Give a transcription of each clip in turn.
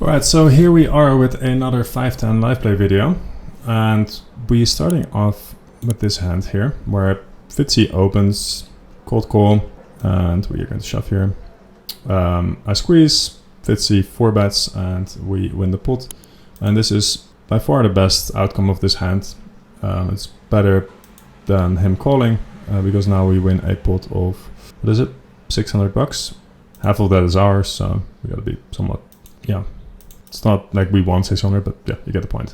Alright, so here we are with another 5-10 live play video, and we're starting off with this hand here, where Fitzy opens, cold call, and we are going to shove here. I squeeze, Fitzy 4 bets, and we win the pot. And this is by far the best outcome of this hand. It's better than him calling, because now we win a pot of, what is it, 600 bucks? Half of that is ours, so we gotta be somewhat, yeah. It's not like we won 600, but yeah, you get the point.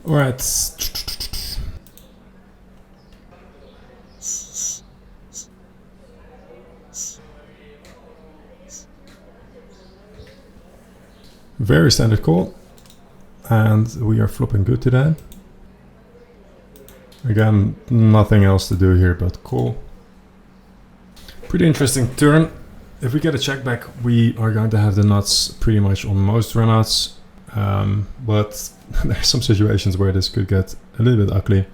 Alright. Very standard call. And we are flopping good today. Again, nothing else to do here but call. Pretty interesting turn. If we get a check back, we are going to have the nuts pretty much on most runouts. But there's some situations where this could get a little bit ugly.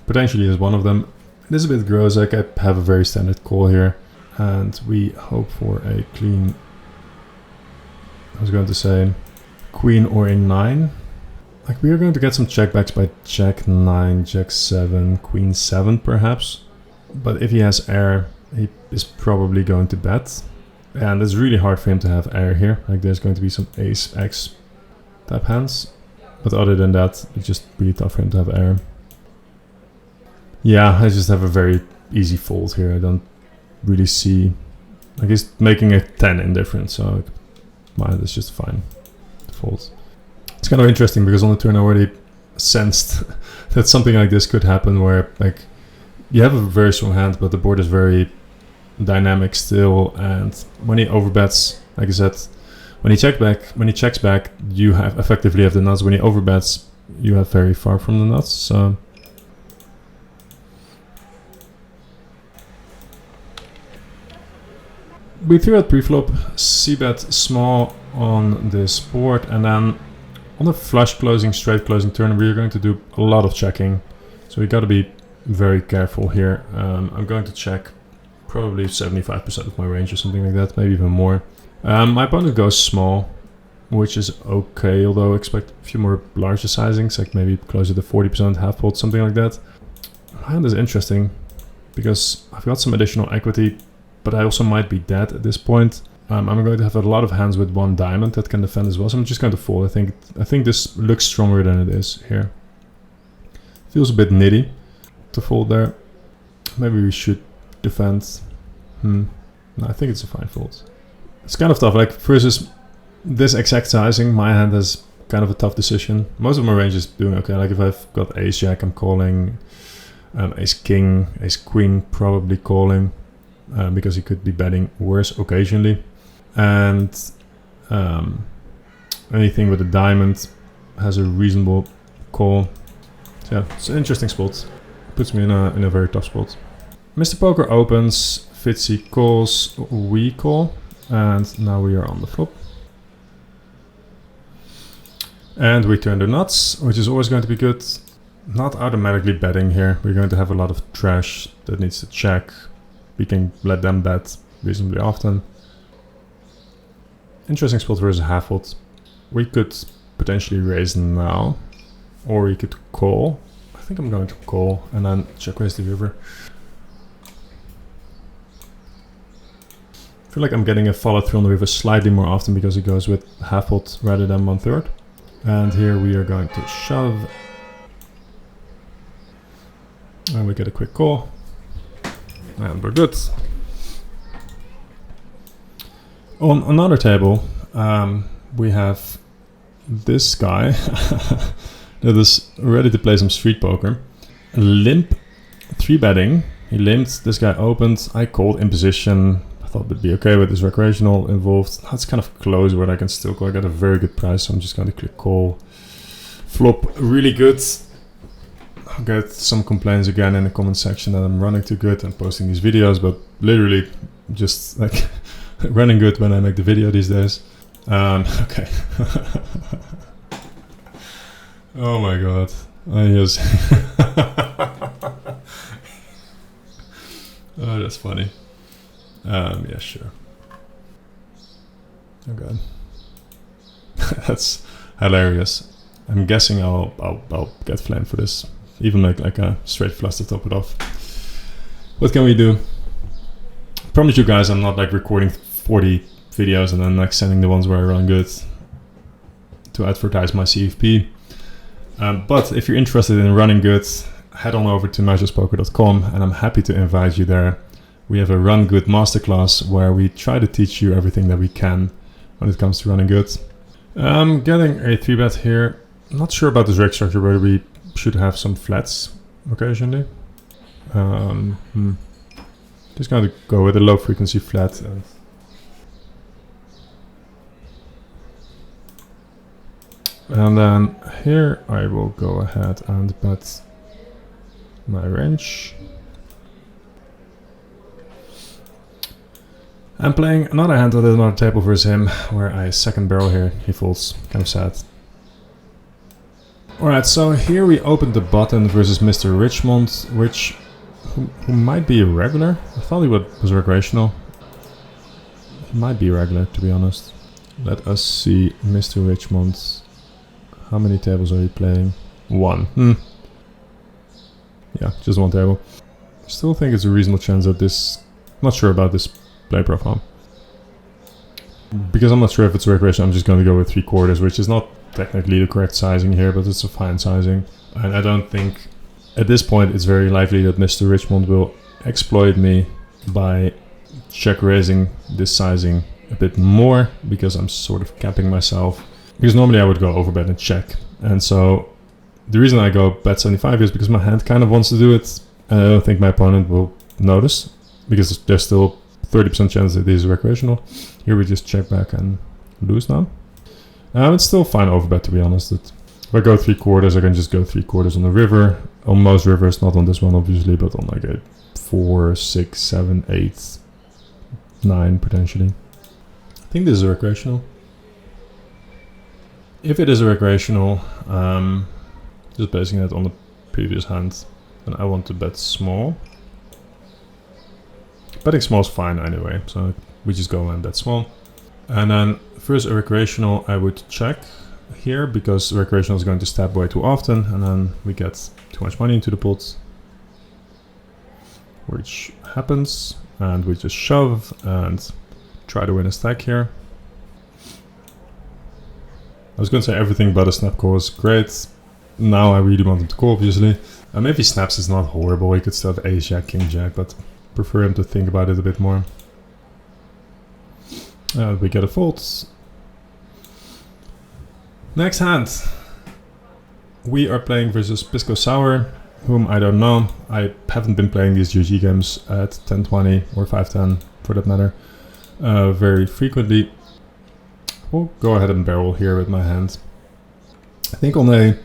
Potentially is one of them. It is a bit gross. Like I have a very standard call here. And we hope for a clean, I was going to say, queen or a 9. Like we are going to get some checkbacks by jack 9, jack 7, queen 7 perhaps. But if he has air, he is probably going to bet. And it's really hard for him to have air here. Like there's going to be some ace x type hands. But other than that, it's just really tough for him to have air. Yeah, I just have a very easy fold here. I don't really see, like he's making a 10 indifferent, so mine is just fine to fold. It's kind of interesting because on the turn I already sensed that something like this could happen, where like you have a very strong hand, but the board is very dynamic still, and when he overbets, like I said, when he checks back, you have effectively have the nuts. When he overbets, you have very far from the nuts. So we threw out pre-flop, c-bet small on this board, and then on the flush closing, straight closing turn, we are going to do a lot of checking. So we got to be very careful here. I'm going to check probably 75% of my range or something like that, maybe even more. My opponent goes small, which is okay, although I expect a few more larger sizings, like maybe closer to 40%, half pot, something like that. My hand is interesting because I've got some additional equity, but I also might be dead at this point. I'm going to have a lot of hands with 1 diamond that can defend as well, so I'm just going to fold. I think this looks stronger than it is here. Feels a bit nitty to fold there. Maybe we should defend. No, I think it's a fine fold. It's kind of tough, like versus this exact sizing, my hand has kind of a tough decision. Most of my range is doing okay, like if I've got ace jack, I'm calling. Ace king, ace queen, probably calling. Because he could be betting worse occasionally. And anything with a diamond has a reasonable call. So yeah, it's an interesting spot. Puts me in a very tough spot. Mr. Poker opens, Fitzy calls, we call, and now we are on the flop. And we turn the nuts, which is always going to be good. Not automatically betting here. We're going to have a lot of trash that needs to check. We can let them bet reasonably often. Interesting spot versus half pot. We could potentially raise now, or we could call. I think I'm going to call and then check raise the river. I feel like I'm getting a follow through on the river slightly more often because he goes with half pot rather than 1/3. And here we are going to shove. And we get a quick call. And we're good. On another table, we have this guy that is ready to play some street poker. Limp 3-betting. He limped, this guy opened, I called in position. I thought it'd be okay with this recreational involved. That's kind of close, but I can still call. I got a very good price, so I'm just going to click call. Flop, really good. I'll get some complaints again in the comment section that I'm running too good and posting these videos, but literally just like running good when I make the video these days. Okay. Oh my god. Yes. Oh, that's funny. Yeah, sure. Oh god. That's hilarious. I'm guessing I'll get flamed for this. Even like a straight flush to top it off. What can we do? Promise you guys I'm not like recording 40 videos and then like sending the ones where I run good to advertise my CFP. But if you're interested in running good, head on over to NachosPoker.com and I'm happy to invite you there. We have a Run Good Masterclass where we try to teach you everything that we can when it comes to running good. I'm getting a 3-bet here. Not sure about this rig structure, whether we should have some flats occasionally. Just going to go with a low frequency flat. And then here I will go ahead and bet my range. I'm playing another hand at another table versus him, where I second barrel here. He folds, kind of sad. Alright, so here we opened the button versus Mr. Richmond, who might be irregular. I thought he was recreational. He might be irregular, to be honest. Let us see Mr. Richmond. How many tables are you playing? 1. Yeah, just 1 table. Still think it's a reasonable chance that this... Not sure about this play profile. Because I'm not sure if it's recreational, I'm just going to go with 3/4, which is not technically the correct sizing here, but it's a fine sizing. And I don't think... At this point, it's very likely that Mr. Richmond will exploit me by check raising this sizing a bit more, because I'm sort of capping myself. Because normally I would go overbet and check. And so the reason I go bet 75 is because my hand kind of wants to do it. And I don't think my opponent will notice, because there's still 30% chance that this is recreational. Here we just check back and lose now. It's still fine overbet, to be honest. If I go 3/4, I can just go 3/4 on the river. On most rivers, not on this one obviously, but on like a 4, 6, 7, 8, 9 potentially. I think this is a recreational. If it is a recreational, just basing it on the previous hand, then I want to bet small. Betting small is fine anyway, so we just go and bet small. And then first a recreational, I would check here, because recreational is going to stab way too often, and then we get too much money into the pot, which happens, and we just shove and try to win a stack here. I was going to say everything but a snap call is great. Now I really want him to call, obviously. If he snaps, it's not horrible. He could still have ace jack, king jack, but prefer him to think about it a bit more. We get a fold. Next hand. We are playing versus Pisco Sour, whom I don't know. I haven't been playing these GG games at 10-20 or 5-10 for that matter very frequently. We'll go ahead and barrel here with my hand. I think on a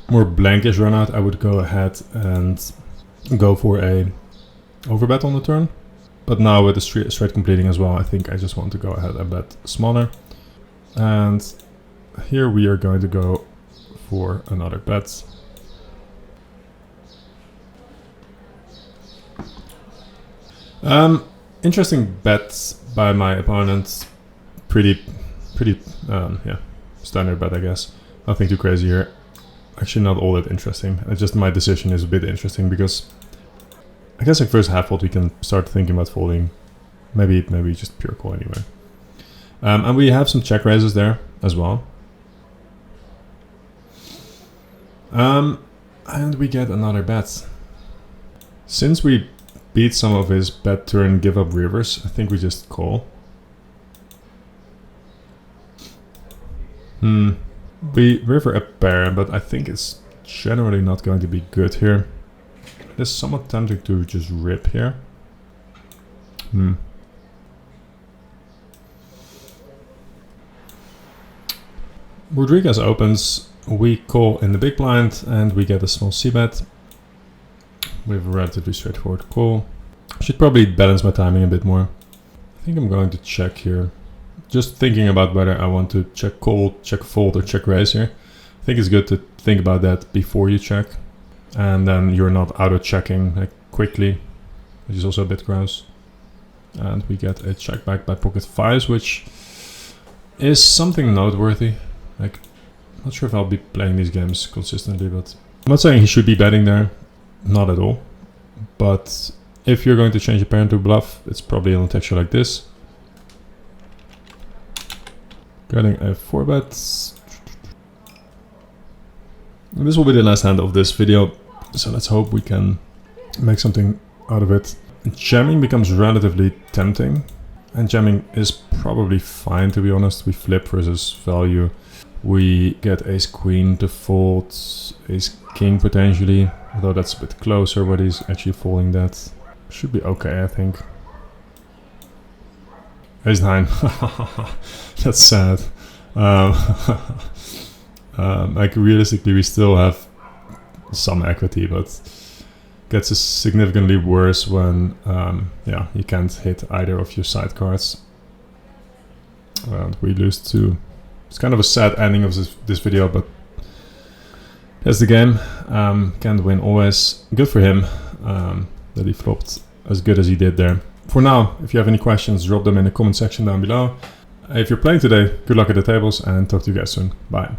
more blankish runout I would go ahead and go for a overbet on the turn. But now with the straight completing as well, I think I just want to go ahead and bet smaller. And here we are going to go for another bet. Interesting bet by my opponent. Pretty yeah, standard bet, I guess. Nothing too crazy here. Actually not all that interesting. It's just my decision is a bit interesting because I guess like first half fold we can start thinking about folding. Maybe just pure call anyway. And we have some check raises there as well. And we get another bet. Since we beat some of his bet turn give up rivers, I think we just call. We river a pair, but I think it's generally not going to be good here. It is somewhat tempting to just rip here. Rodriguez opens, we call in the big blind, and we get a small c-bet. We have a relatively straightforward call. Should probably balance my timing a bit more. I think I'm going to check here. Just thinking about whether I want to check call, check fold, or check raise here. I think it's good to think about that before you check, and then you're not auto-checking like quickly, which is also a bit gross. And we get a check back by pocket fives, which is something noteworthy. Like, I'm not sure if I'll be playing these games consistently, but I'm not saying he should be betting there, not at all. But if you're going to change a pair into bluff, it's probably on a texture like this. Getting a 4-bet. This will be the last hand of this video, so let's hope we can make something out of it. Jamming becomes relatively tempting, and jamming is probably fine, to be honest. We flip versus value. We get ace queen to fold, ace king potentially, although that's a bit closer, but he's actually folding that. Should be okay, I think. Ace 9. That's sad. Like realistically, we still have some equity, but gets significantly worse when yeah, you can't hit either of your side cards. And we lose to. It's kind of a sad ending of this video, but that's the game. Can't win always. Good for him that he flopped as good as he did there. For now, if you have any questions, drop them in the comment section down below. If you're playing today, good luck at the tables and talk to you guys soon. Bye.